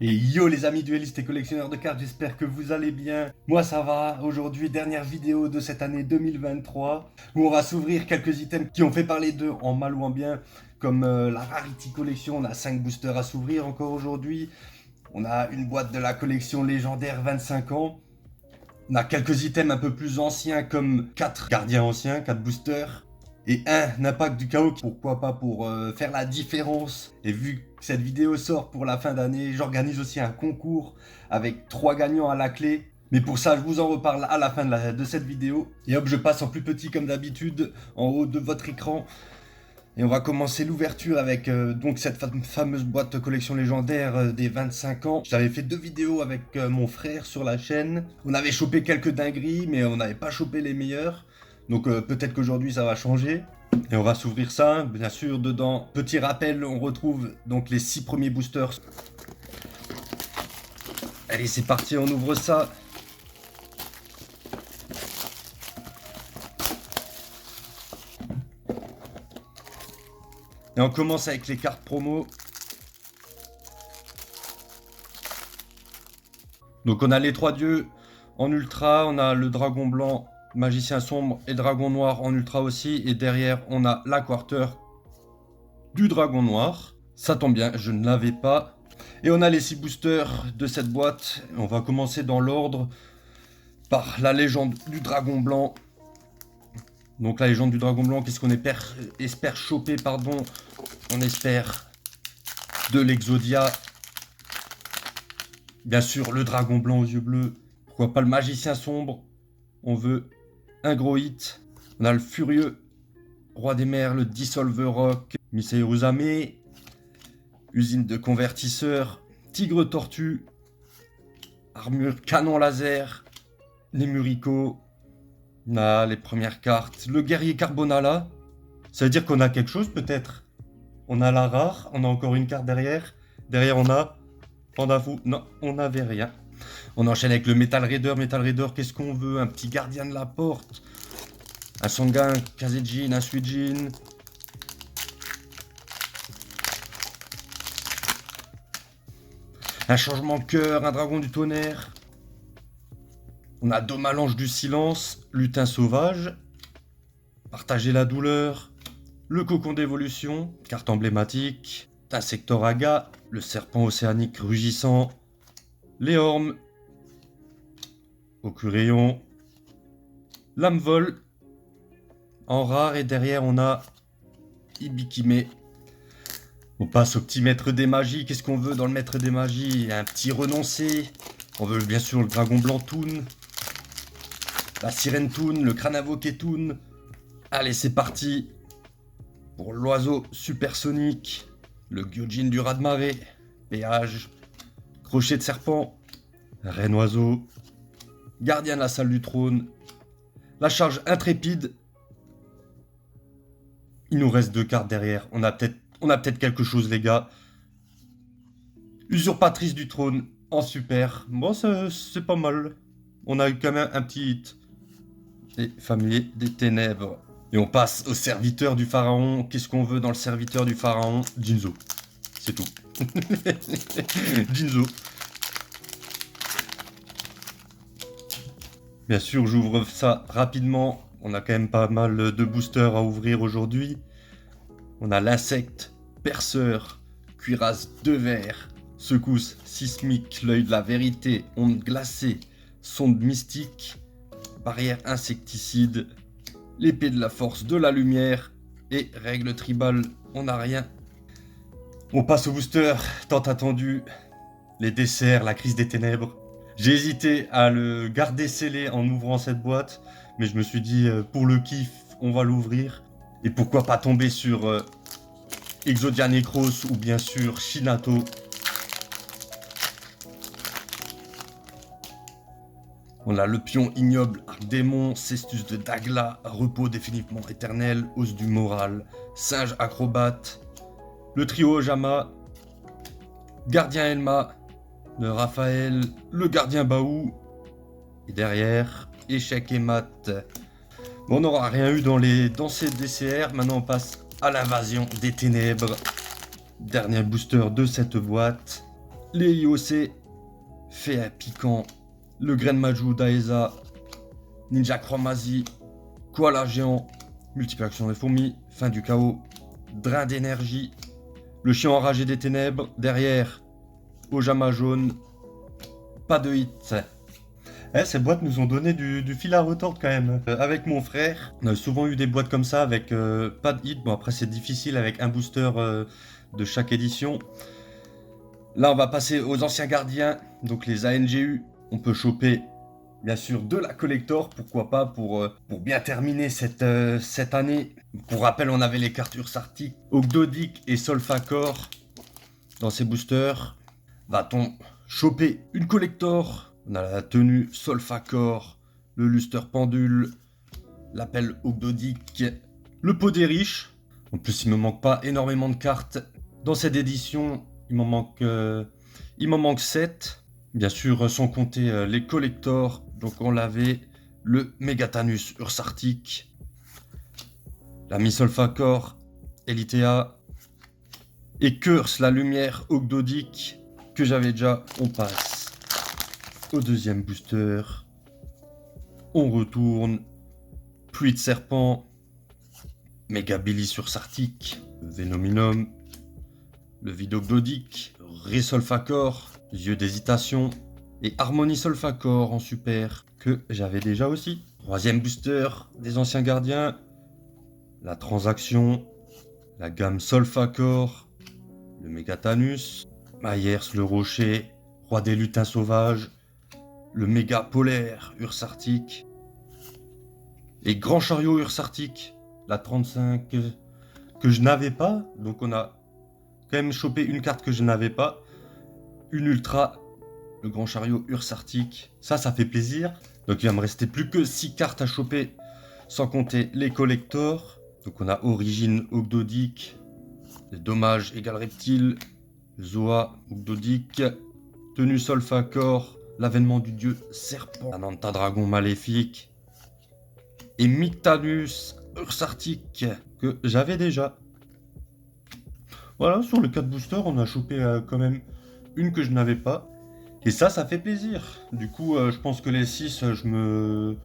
Et yo les amis duellistes et collectionneurs de cartes, j'espère que vous allez bien. Moi ça va, aujourd'hui dernière vidéo de cette année 2023 où on va s'ouvrir quelques items qui ont fait parler d'eux en mal ou en bien, comme la Rarity Collection. On a 5 boosters à s'ouvrir encore aujourd'hui. On a une boîte de la collection légendaire 25 ans. On a quelques items un peu plus anciens comme 4 gardiens anciens, 4 boosters. Et un impact du chaos, pourquoi pas pour faire la différence. Et vu que cette vidéo sort pour la fin d'année, j'organise aussi un concours avec 3 gagnants à la clé. Mais pour ça, je vous en reparle à la fin de cette vidéo. Et hop, je passe en plus petit comme d'habitude, en haut de votre écran. Et on va commencer l'ouverture avec donc cette fameuse boîte collection légendaire des 25 ans. J'avais fait 2 vidéos avec mon frère sur la chaîne. On avait chopé quelques dingueries, mais on n'avait pas chopé les meilleures. Donc peut-être qu'aujourd'hui ça va changer. Et on va s'ouvrir ça, bien sûr, dedans. Petit rappel, on retrouve donc les 6 premiers boosters. Allez, c'est parti, on ouvre ça. Et on commence avec les cartes promo. Donc on a les 3 dieux en ultra, on a le dragon blanc, magicien sombre et dragon noir en ultra aussi. Et derrière on a la quarter du dragon noir. Ça tombe bien, je ne l'avais pas. Et on a les 6 boosters de cette boîte. On va commencer dans l'ordre par la légende du dragon blanc. Donc la légende du dragon blanc, qu'est-ce qu'on espère choper, pardon. On espère de l'Exodia. Bien sûr, le dragon blanc aux yeux bleus. Pourquoi pas le magicien sombre. On veut un gros hit. On a le furieux roi des mers, le dissolver rock, Misei Urusame, usine de convertisseurs, tigre tortue, armure canon laser, les Muriko. On a les premières cartes. Le guerrier Carbonala. Ça veut dire qu'on a quelque chose peut-être. On a la rare. On a encore une carte derrière. Derrière on a Panda Fou. Non, on n'avait rien. On enchaîne avec le Metal Raider. Metal Raider, qu'est-ce qu'on veut? Un petit gardien de la porte. Un Sanguin, Kazejin, un Suijin. Un changement de cœur, un dragon du tonnerre. On a Domalange du silence, lutin sauvage, partager la douleur, le cocon d'évolution, carte emblématique, Insectoraga, le serpent océanique rugissant, les ormes, Ocuréon, lame vol, en rare et derrière on a Ibikime. On passe au petit maître des magies, qu'est-ce qu'on veut dans le maître des magies? Un petit renoncé, on veut bien sûr le dragon blanc Toon. La sirène Toon, le crâne invoqué Toon. Allez, c'est parti pour l'oiseau supersonique, le Gyojin du raz de marée, péage, crochet de serpent, reine oiseau, gardien de la salle du trône, la charge intrépide. Il nous reste 2 cartes derrière. On a peut-être quelque chose, les gars. Usurpatrice du trône en super. Bon, c'est pas mal. On a eu quand même un petit hit. Et familier des ténèbres. Et on passe au serviteur du pharaon. Qu'est-ce qu'on veut dans le serviteur du pharaon? Jinzo. C'est tout. Jinzo. Bien sûr, j'ouvre ça rapidement. On a quand même pas mal de boosters à ouvrir aujourd'hui. On a l'insecte, perceur, cuirasse de verre, secousse sismique, l'œil de la vérité, onde glacée, sonde mystique, barrière insecticide, l'épée de la force de la lumière et règle tribale, on n'a rien. On passe au booster tant attendu, les desserts, la crise des ténèbres. J'ai hésité à le garder scellé en ouvrant cette boîte, mais je me suis dit pour le kiff, on va l'ouvrir. Et pourquoi pas tomber sur Exodia Necros ou bien sûr Shinato. On a le pion ignoble, arc démon, cestus de Dagla, repos définitivement éternel, os du moral, singe acrobate, le trio Ojama, gardien Elma, le Raphaël, le gardien Baou, et derrière, échec et mat. Bon, on n'aura rien eu dans ces DCR, maintenant on passe à l'invasion des ténèbres. Dernier booster de cette boîte. les IOC, fait piquant, le grain Maju d'Aesa, Ninja Chromazi, Koala géant, multiple action des fourmis, fin du chaos, drain d'énergie, le chien enragé des ténèbres, derrière, Ojama jaune, pas de hit. Ces boîtes nous ont donné du fil à retordre quand même. Avec mon frère, on a souvent eu des boîtes comme ça avec pas de hit. Bon après c'est difficile avec un booster de chaque édition. Là on va passer aux anciens gardiens, donc les ANGU. On peut choper bien sûr de la collector, pourquoi pas pour bien terminer cette année. Pour rappel on avait les cartes Ursartic, Ogdoadic et Solfacor dans ces boosters. Va-t-on choper une collector? On a la tenue Solfacor, le luster pendule, l'appel Ogdoadic, le pot des riches. En plus, il me manque pas énormément de cartes. Dans cette édition, il m'en manque 7. Bien sûr, sans compter les collectors. Donc on l'avait, le Megatanus Ursartic, la Mi-Solfacor, Elitea, et Curse, la lumière Ogdoadic, que j'avais déjà. On passe au deuxième booster. On retourne. Pluie de serpent. Megabilis Ursartic. Venominum. Le vide Ogdoadic. Resolfacor. Yeux d'hésitation. Et Harmonie Solfacor en super. Que j'avais déjà aussi. Troisième booster des anciens gardiens. La transaction. La gamme Solfacor. Le Megatanus. Myers le rocher. Roi des lutins sauvages. Le méga polaire Ursartic, et Grand Chariot Ursartic, la 35 que je n'avais pas, donc on a quand même chopé une carte que je n'avais pas, une ultra, le Grand Chariot Ursartic, ça fait plaisir. Donc il va me rester plus que 6 cartes à choper, sans compter les collectors. Donc on a Origine Ogdoadic, les dommages égal reptile, Zoa Ogdoadic, tenue Solfacor, l'avènement du dieu serpent, Ananta dragon maléfique, et Myctanus Ursartic, que j'avais déjà. Voilà, sur les 4 boosters, on a chopé quand même une que je n'avais pas. Et ça fait plaisir. Du coup, je pense que les 6, je me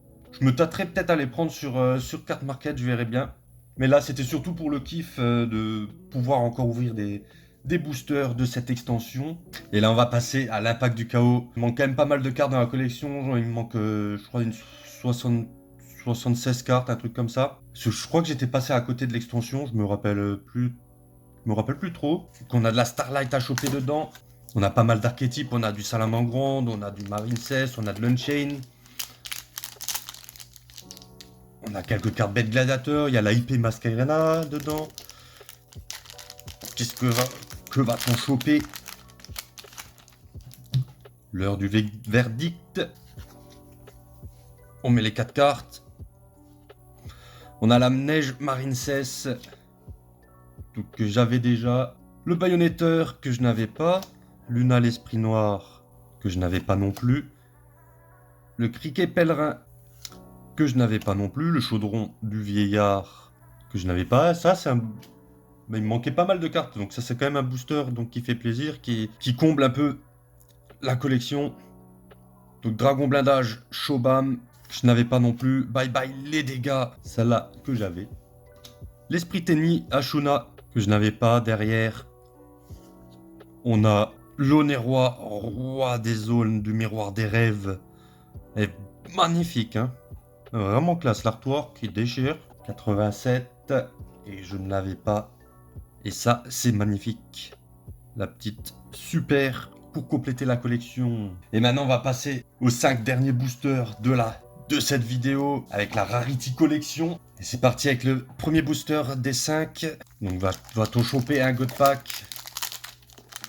tâterai peut-être à les prendre sur carte market, je verrai bien. Mais là, c'était surtout pour le kiff de pouvoir encore ouvrir des boosters de cette extension. Et là on va passer à l'impact du chaos. Il manque quand même pas mal de cartes dans la collection. Il me manque je crois une 76 cartes, un truc comme ça. Je crois que j'étais passé à côté de l'extension, je me rappelle plus trop. Donc on a de la Starlight à choper dedans. On a pas mal d'archétypes, on a du Salamangreande, on a du Marincess, on a de l'Unchain. On a quelques cartes bêtes gladiateurs, il y a la IP Masquerena dedans. Qu'est-ce que va-t-on choper? L'heure du verdict. On met les 4 cartes. On a la neige Marincess, que j'avais déjà. Le baïonnetteur que je n'avais pas. Luna l'esprit noir que je n'avais pas non plus. Le criquet pèlerin que je n'avais pas non plus. Le chaudron du vieillard que je n'avais pas. Ça c'est un... Mais il me manquait pas mal de cartes, donc ça c'est quand même un booster donc qui fait plaisir, qui comble un peu la collection. Donc Dragon Blindage, Shobam, je n'avais pas non plus. Bye bye les dégâts, celle-là que j'avais. L'Esprit Tenni, Ashuna, que je n'avais pas. Derrière, on a l'Onérois, roi des zones du miroir des rêves. Elle est magnifique, hein. Vraiment classe, l'artwork qui déchire. 87, et je ne l'avais pas. Et ça, c'est magnifique. La petite super pour compléter la collection. Et maintenant, on va passer aux 5 derniers boosters de cette vidéo avec la Rarity Collection. Et c'est parti avec le premier booster des 5. Donc, va-t-on choper un God Pack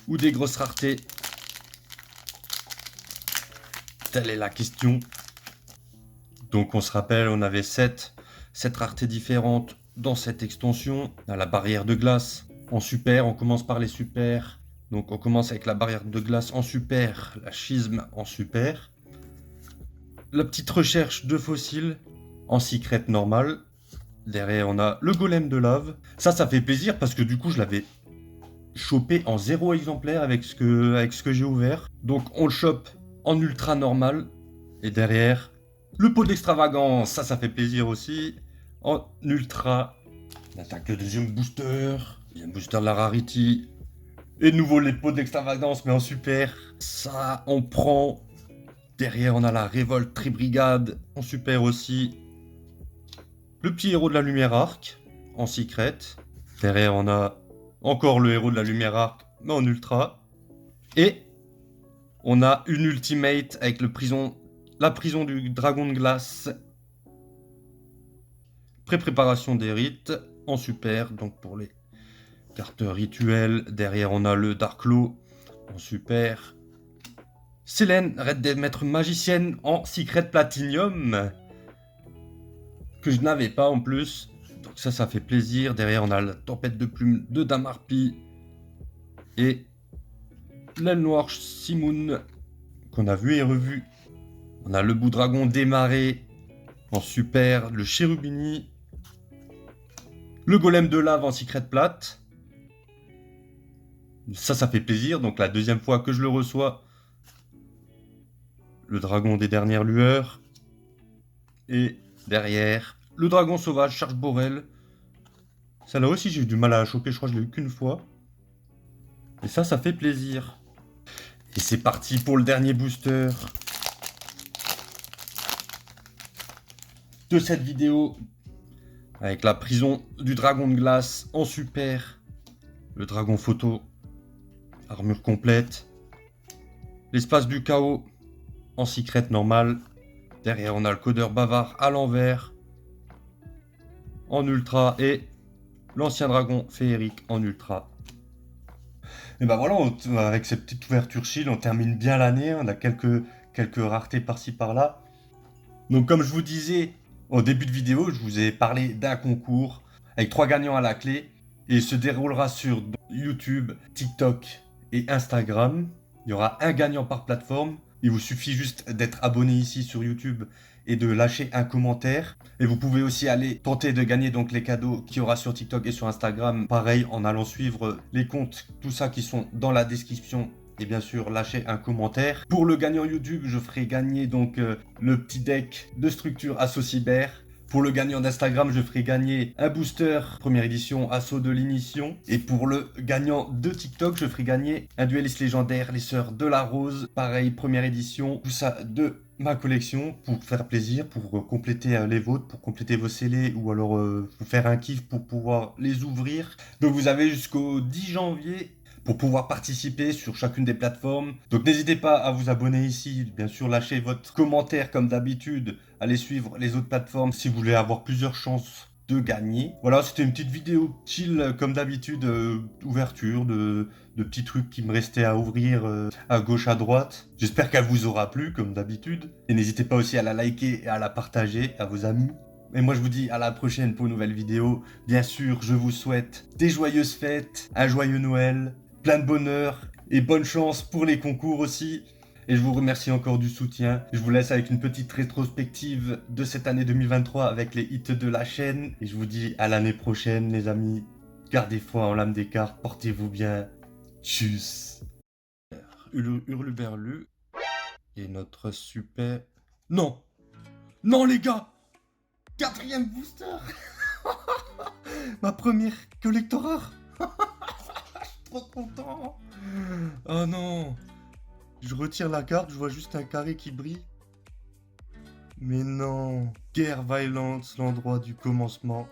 ou des grosses raretés? Telle est la question. Donc, on se rappelle, on avait 7 raretés différentes dans cette extension. On a la barrière de glace en super, on commence par les super. Donc on commence avec la barrière de glace en super, la schisme en super. La petite recherche de fossiles en secret normal. Derrière on a le golem de lave. Ça fait plaisir parce que du coup je chopé en 0 exemplaire avec ce que j'ai ouvert. Donc on le chope en ultra normal. Et derrière, le pot d'extravagance, ça fait plaisir aussi. En ultra, on attaque le deuxième booster de la Rarity. Et de nouveau les pots d'extravagance, mais en super. Ça, on prend. Derrière, on a la Révolte Tribrigade, en super aussi. Le petit héros de la Lumière Arc, en secret. Derrière, on a encore le héros de la Lumière Arc, mais en ultra. Et on a une ultimate avec la prison du dragon de glace. Pré-préparation des rites, en super, donc pour les cartes rituelles. Derrière, on a le Dark Law, en super. Selene, Red des Maîtres Magiciennes, en secret Platinum. Que je n'avais pas en plus. Donc ça fait plaisir. Derrière, on a la tempête de plumes de Damarpi. Et l'aile noire Simoun, qu'on a vu et revu. On a le bout dragon démarré en super. Le Chérubini. Le golem de lave en secret plate. Ça fait plaisir. Donc la deuxième fois que je le reçois. Le dragon des dernières lueurs. Et derrière, le dragon sauvage Charge Borel. Ça là aussi j'ai eu du mal à la choper, je crois que je l'ai eu qu'une fois. Et ça fait plaisir. Et c'est parti pour le dernier booster de cette vidéo. Avec la prison du dragon de glace en super. Le dragon photo. Armure complète. L'espace du chaos en secret normal. Derrière on a le codeur bavard à l'envers. En ultra. Et l'ancien dragon féerique en ultra. Et ben voilà, avec cette petite ouverture chill, on termine bien l'année. On a quelques raretés par-ci par-là. Donc comme je vous disais au début de vidéo, je vous ai parlé d'un concours avec 3 gagnants à la clé. Et il se déroulera sur YouTube, TikTok et Instagram. Il y aura un gagnant par plateforme. Il vous suffit juste d'être abonné ici sur YouTube et de lâcher un commentaire. Et vous pouvez aussi aller tenter de gagner donc les cadeaux qu'il y aura sur TikTok et sur Instagram. Pareil, en allant suivre les comptes, tout ça qui sont dans la description. Et bien sûr, lâcher un commentaire. Pour le gagnant YouTube, je ferai gagner donc le petit deck de structure Assaut Cyber. Pour le gagnant d'Instagram, je ferai gagner un booster première édition Assaut de l'Initiation. Et pour le gagnant de TikTok, je ferai gagner un dueliste légendaire, les Sœurs de la Rose. Pareil, première édition. Tout ça de ma collection pour faire plaisir, pour compléter les vôtres, pour compléter vos scellés ou alors vous faire un kiff pour pouvoir les ouvrir. Donc vous avez jusqu'au 10 janvier pour pouvoir participer sur chacune des plateformes. Donc n'hésitez pas à vous abonner ici, bien sûr lâchez votre commentaire comme d'habitude, allez suivre les autres plateformes si vous voulez avoir plusieurs chances de gagner. Voilà, c'était une petite vidéo chill comme d'habitude, ouverture de petits trucs qui me restaient à ouvrir à gauche à droite. J'espère qu'elle vous aura plu comme d'habitude. Et n'hésitez pas aussi à la liker et à la partager à vos amis. Et moi je vous dis à la prochaine pour une nouvelle vidéo. Bien sûr, je vous souhaite des joyeuses fêtes, un joyeux Noël, plein de bonheur et bonne chance pour les concours aussi. Et je vous remercie encore du soutien. Je vous laisse avec une petite rétrospective de cette année 2023 avec les hits de la chaîne. Et je vous dis à l'année prochaine les amis. Gardez foi en l'âme des cartes, portez-vous bien. Tchuss. Hurluberlu. Et notre super... Non. Non les gars. 4e booster. Ma première collector. Trop content. Oh non. Je retire la carte, je vois juste un carré qui brille. Mais non. Guerre Violence, l'endroit du commencement.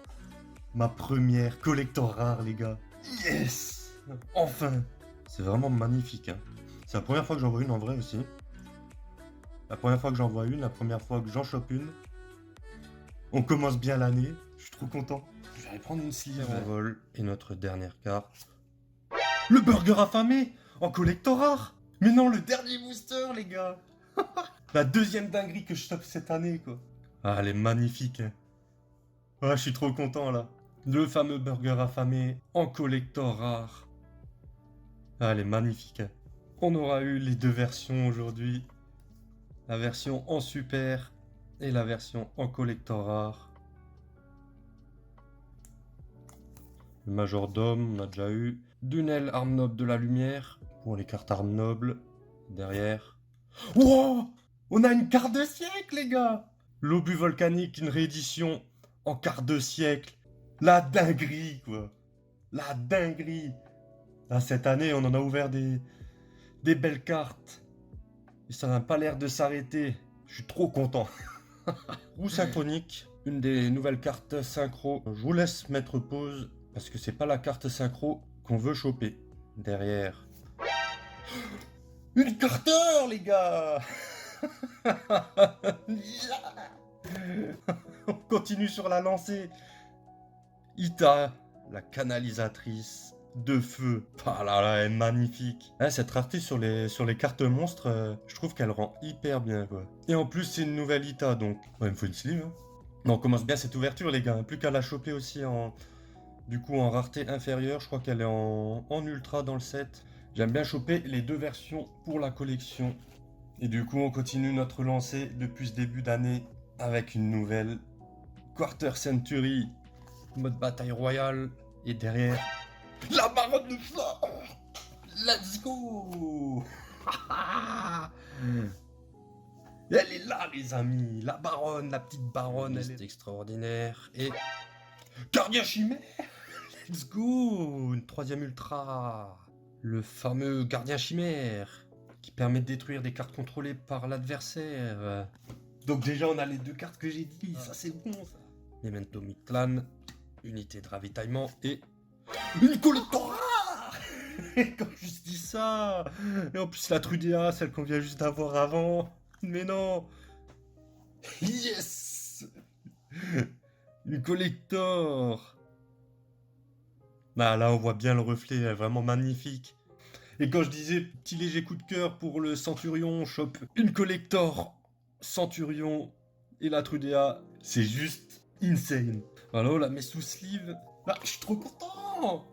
Ma première collector rare, les gars. Yes. Enfin. C'est vraiment magnifique, hein. C'est la première fois que j'en vois une en vrai aussi. La première fois que j'en vois une, la première fois que j'en chope une. On commence bien l'année. Je suis trop content. Je vais aller prendre une sleeve. Vol. Et notre dernière carte. Le burger affamé en collector rare. Mais non, le dernier booster, les gars. La deuxième dinguerie que je chope cette année, quoi. Ah, elle est magnifique, hein. Ouais, je suis trop content, là. Le fameux burger affamé en collector rare. Ah, elle est magnifique, hein. On aura eu les deux versions aujourd'hui. La version en super et la version en collector rare. Le majordome, on a déjà eu. Dunel, arme noble de la lumière. Pour les cartes armes nobles. Derrière. Wow! On a une carte de siècle, les gars! L'obus volcanique, une réédition en carte de siècle. La dinguerie, quoi. La dinguerie. Là, cette année, on en a ouvert des belles cartes. Et ça n'a pas l'air de s'arrêter. Je suis trop content. Roue synchronique, une des nouvelles cartes synchro. Je vous laisse mettre pause parce que c'est pas la carte synchro qu'on veut choper. Derrière. Une carteur, les gars. On continue sur la lancée. Ita, la canalisatrice de feu. Ah là là, elle est magnifique. Hein, cette rareté sur les cartes monstres, je trouve qu'elle rend hyper bien, quoi. Et en plus, c'est une nouvelle Ita, donc... Ouais, il me faut une sleeve, hein. Mais on commence bien cette ouverture, les gars. Plus qu'à la choper aussi en... Du coup, en rareté inférieure, je crois qu'elle est en ultra dans le set. J'aime bien choper les deux versions pour la collection. Et du coup, on continue notre lancée depuis ce début d'année avec une nouvelle Quarter Century, mode bataille royale. Et derrière, la baronne de fort. Let's go. Elle est là, les amis. La baronne, la petite baronne, elle est extraordinaire. Et Gardien chimère. Let's go. Une troisième ultra. Le fameux Gardien chimère qui permet de détruire des cartes contrôlées par l'adversaire. Donc déjà, on a les deux cartes que j'ai dit. Ça, c'est bon, ça. Memento Mictlan, unité de ravitaillement et une collector rare. Quand je dis ça. Et en plus, la Trudéa, celle qu'on vient juste d'avoir avant. Mais non. Yes. Une collector. Ah, là, on voit bien le reflet, elle est vraiment magnifique. Et quand je disais petit léger coup de cœur pour le Centurion, chope une collector Centurion et la Trudéa, c'est juste insane. Voilà, on la met sous sleeve. Ah, je suis trop content.